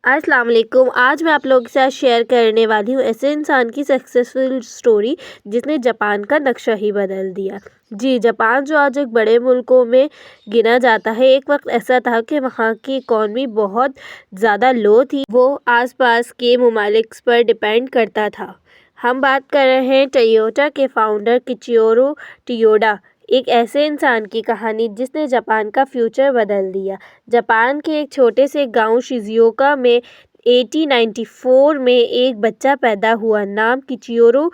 السلام علیکم۔ آج میں آپ لوگوں کے ساتھ شیئر کرنے والی ہوں ایسے انسان کی سکسیسفل سٹوری جس نے جاپان کا نقشہ ہی بدل دیا۔ جی، جاپان جو آج ایک بڑے ملکوں میں گنا جاتا ہے، ایک وقت ایسا تھا کہ وہاں کی اکانومی بہت زیادہ لو تھی، وہ آس پاس کے ممالک پر ڈیپینڈ کرتا تھا۔ ہم بات کر رہے ہیں ٹویوٹا کے فاؤنڈر کیچیرو ٹویوڈا، ایک ایسے انسان کی کہانی جس نے جاپان کا فیوچر بدل دیا۔ جاپان کے ایک چھوٹے سے گاؤں شیزوکا میں 1894 میں ایک بچہ پیدا ہوا، نام کیچیرو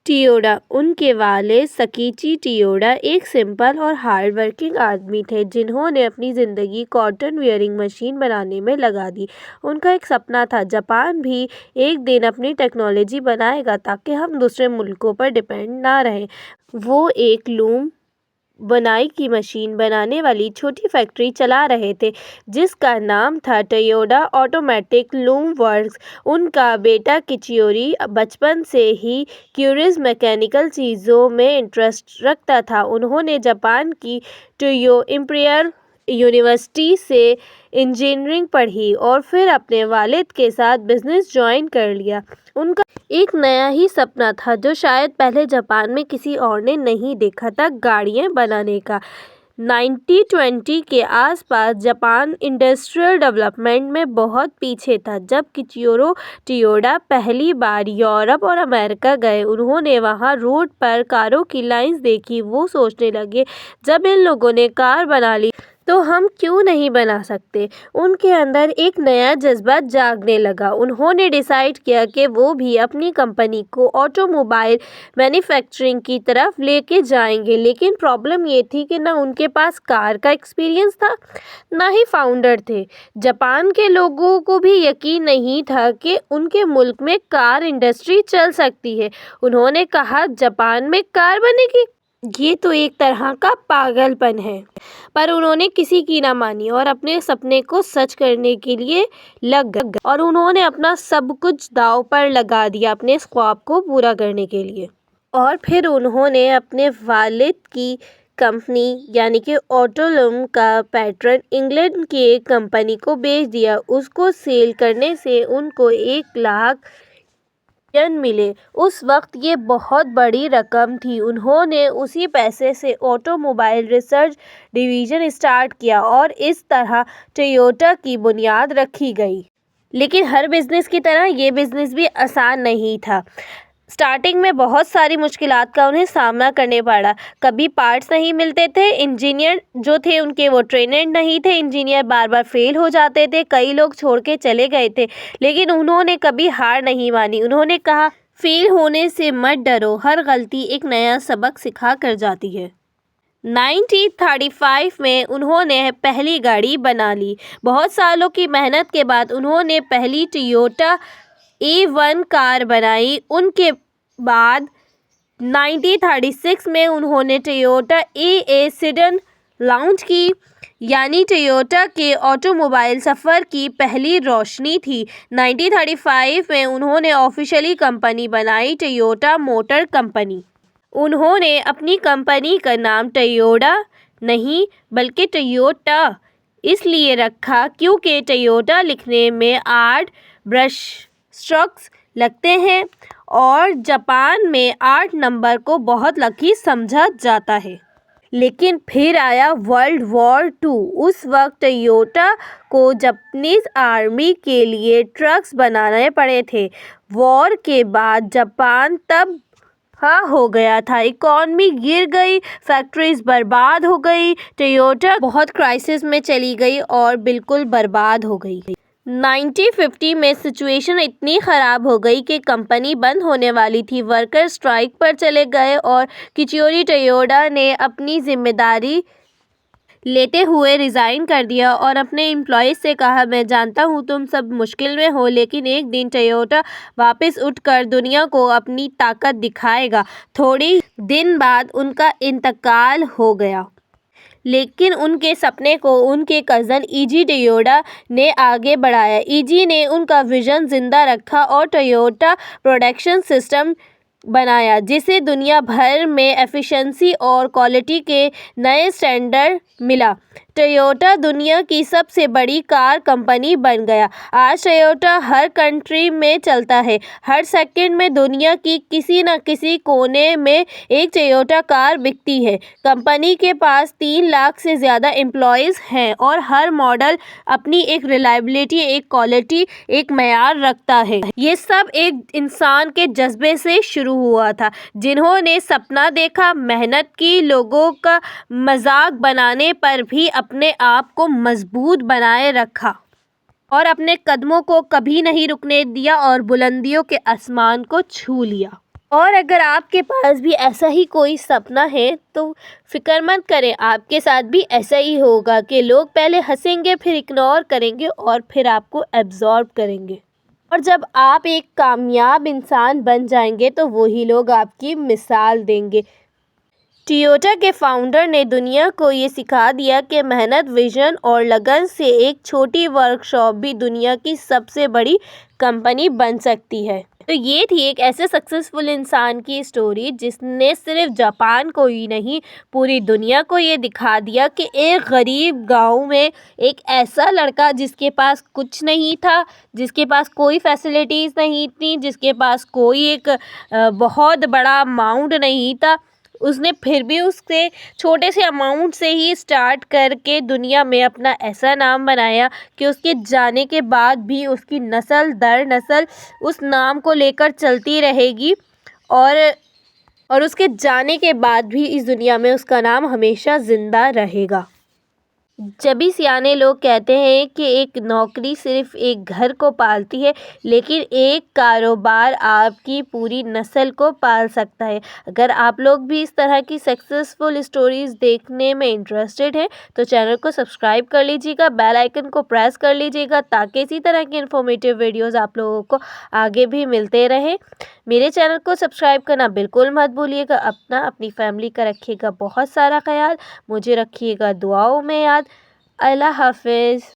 ٹویوڈا۔ ان کے والد سکیچی ٹویوڈا ایک سمپل اور ہارڈ ورکنگ آدمی تھے جنہوں نے اپنی زندگی کاٹن ویئرنگ مشین بنانے میں لگا دی۔ ان کا ایک سپنا تھا، جاپان بھی ایک دن اپنی ٹیکنالوجی بنائے گا تاکہ ہم دوسرے ملکوں پر ڈیپینڈ نہ رہیں۔ وہ ایک لوم بنائی کی مشین بنانے والی چھوٹی فیکٹری چلا رہے تھے جس کا نام تھا ٹویوڈا آٹومیٹک لوم ورکس۔ ان کا بیٹا کیچیرو بچپن سے ہی کیوریوس میکینیکل چیزوں میں انٹرسٹ رکھتا تھا۔ انہوں نے جاپان کی ٹوکیو امپیریل یونیورسٹی سے انجینئرنگ پڑھی اور پھر اپنے والد کے ساتھ بزنس جوائن کر لیا۔ ان کا ایک نیا ہی سپنا تھا جو شاید پہلے جاپان میں کسی اور نے نہیں دیکھا تھا، گاڑیاں بنانے کا۔ 1920 کے آس پاس جاپان انڈسٹریل ڈیولپمنٹ میں بہت پیچھے تھا۔ جب کیچیرو ٹویوڈا پہلی بار یورپ اور امریکہ گئے، انہوں نے وہاں روڈ پر کاروں کی لائنز دیکھی۔ وہ سوچنے لگے، جب ان لوگوں نے کار بنا لی تو ہم کیوں نہیں بنا سکتے؟ ان کے اندر ایک نیا جذبہ جاگنے لگا۔ انہوں نے ڈیسائیڈ کیا کہ وہ بھی اپنی کمپنی کو آٹو موبائل مینوفیکچرنگ کی طرف لے کے جائیں گے، لیکن پرابلم یہ تھی کہ نہ ان کے پاس کار کا ایکسپیرئنس تھا، نہ ہی فاؤنڈر تھے۔ جاپان کے لوگوں کو بھی یقین نہیں تھا کہ ان کے ملک میں کار انڈسٹری چل سکتی ہے۔ انہوں نے کہا، جاپان میں کار بنے گی؟ یہ تو ایک طرح کا پاگل پن ہے۔ پر انہوں نے کسی کی نہ مانی اور اپنے سپنے کو سچ کرنے کے لیے لگ گئے اور انہوں نے اپنا سب کچھ داؤ پر لگا دیا اپنے اس خواب کو پورا کرنے کے لیے۔ اور پھر انہوں نے اپنے والد کی کمپنی یعنی کہ آٹولوم کا پیٹنٹ انگلینڈ کی ایک کمپنی کو بیچ دیا۔ اس کو سیل کرنے سے ان کو 1,00,000 ین ملے۔ اس وقت یہ بہت بڑی رقم تھی۔ انہوں نے اسی پیسے سے auto mobile research division start کیا اور اس طرح ٹویوٹا کی بنیاد رکھی گئی۔ لیکن ہر بزنس کی طرح یہ بزنس بھی آسان نہیں تھا۔ اسٹارٹنگ میں بہت ساری مشکلات کا انہیں سامنا کرنا پڑا۔ کبھی پارٹس نہیں ملتے تھے، انجینئر جو تھے ان کے وہ ٹرینڈ نہیں تھے، انجینئر بار بار فیل ہو جاتے تھے، کئی لوگ چھوڑ کے چلے گئے تھے، لیکن انہوں نے کبھی ہار نہیں مانی۔ انہوں نے کہا، فیل ہونے سے مت ڈرو، ہر غلطی ایک نیا سبق سکھا کر جاتی ہے۔ 1935 میں انہوں نے پہلی گاڑی بنا لی۔ بہت سالوں کی محنت کے بعد انہوں نے پہلی ٹویوٹا A1 کار بنائی۔ ان کے بعد 1936 میں انہوں نے ٹویوٹا AA سیڈان لانچ کی، یعنی ٹویوٹا کے آٹو موبائل سفر کی پہلی روشنی تھی۔ 1935 میں انہوں نے آفیشلی کمپنی بنائی، ٹویوٹا موٹر کمپنی۔ انہوں نے اپنی کمپنی کا نام ٹویوڈا نہیں بلکہ ٹویوٹا اس لیے رکھا کیونکہ ٹویوٹا لکھنے میں 8 برش اسٹروکس لگتے ہیں اور جاپان میں 8 نمبر کو بہت لکی سمجھا جاتا ہے۔ لیکن پھر آیا ورلڈ وار 2۔ اس وقت ٹویوٹا کو جاپانیز آرمی کے لیے ٹرکس بنانے پڑے تھے۔ وار کے بعد جاپان تباہ ہو گیا تھا، اکانومی گر گئی، فیکٹریز برباد ہو گئی، ٹویوٹا بہت کرائسس میں چلی گئی اور بالکل برباد ہو گئی۔ 1950 میں سچویشن اتنی خراب ہو گئی کہ کمپنی بند ہونے والی تھی، ورکر اسٹرائک پر چلے گئے اور کیچیرو ٹویوڈا نے اپنی ذمہ داری لیتے ہوئے ریزائن کر دیا اور اپنے امپلائیز سے کہا، میں جانتا ہوں تم سب مشکل میں ہو، لیکن ایک دن ٹویوٹا واپس اٹھ کر دنیا کو اپنی طاقت دکھائے گا۔ تھوڑے دن بعد ان کا انتقال ہو گیا۔ لیکن ان کے سپنے کو ان کے کزن ایجی ٹویوڈا نے آگے بڑھایا۔ ایجی نے ان کا وژن زندہ رکھا اور ٹویوٹا پروڈکشن سسٹم بنایا جسے دنیا بھر میں ایفیشنسی اور کوالٹی کے نئے اسٹینڈرڈ ملا۔ ٹویوٹا دنیا کی سب سے بڑی کار کمپنی بن گیا۔ آج ٹویوٹا ہر کنٹری میں چلتا ہے۔ ہر سیکنڈ میں دنیا کی کسی نہ کسی کونے میں ایک ٹویوٹا کار بکتی ہے۔ کمپنی کے پاس 3 لاکھ سے زیادہ امپلائیز ہیں اور ہر ماڈل اپنی ایک ریلائبلٹی، ایک کوالٹی، ایک معیار رکھتا ہے۔ یہ سب ایک انسان کے جذبے سے شروع ہوا تھا، جنہوں نے سپنا دیکھا، محنت کی، لوگوں کا مذاق بنانے پر بھی اپنے آپ کو مضبوط بنائے رکھا اور اپنے قدموں کو کبھی نہیں رکنے دیا اور بلندیوں کے آسمان کو چھو لیا۔ اور اگر آپ کے پاس بھی ایسا ہی کوئی سپنا ہے تو فکر مت کریں، آپ کے ساتھ بھی ایسا ہی ہوگا کہ لوگ پہلے ہنسیں گے، پھر اگنور کریں گے اور پھر آپ کو ایبزارب کریں گے۔ اور جب آپ ایک کامیاب انسان بن جائیں گے تو وہی لوگ آپ کی مثال دیں گے۔ ٹویوٹا کے فاؤنڈر نے دنیا کو یہ سکھا دیا کہ محنت، وژن اور لگن سے ایک چھوٹی ورکشاپ بھی دنیا کی سب سے بڑی کمپنی بن سکتی ہے۔ تو یہ تھی ایک ایسے سکسیسفل انسان کی اسٹوری جس نے صرف جاپان کو ہی نہیں، پوری دنیا کو یہ دکھا دیا کہ ایک غریب گاؤں میں ایک ایسا لڑکا جس کے پاس کچھ نہیں تھا، جس کے پاس کوئی فیسلٹیز نہیں تھیں، جس کے پاس کوئی ایک بہت بڑا اماؤنٹ نہیں تھا، اس نے پھر بھی اس سے چھوٹے سے اماؤنٹ سے ہی اسٹارٹ کر کے دنیا میں اپنا ایسا نام بنایا کہ اس کے جانے کے بعد بھی اس کی نسل در نسل اس نام کو لے کر چلتی رہے گی اور اس کے جانے کے بعد بھی اس دنیا میں اس کا نام ہمیشہ زندہ رہے گا۔ جبھی سیانے لوگ کہتے ہیں کہ ایک نوکری صرف ایک گھر کو پالتی ہے، لیکن ایک کاروبار آپ کی پوری نسل کو پال سکتا ہے۔ اگر آپ لوگ بھی اس طرح کی سکسیسفل اسٹوریز دیکھنے میں انٹرسٹڈ ہیں تو چینل کو سبسکرائب کر لیجیے گا، بیل آئیکن کو پریس کر لیجیے گا تاکہ اسی طرح کی انفارمیٹیو ویڈیوز آپ لوگوں کو آگے بھی ملتے رہیں۔ میرے چینل کو سبسکرائب کرنا بالکل مت بھولیے گا۔ اپنی فیملی کا رکھیے گا بہت سارا خیال، مجھے رکھیے گا دعاؤں میں یاد۔ اللہ حافظ۔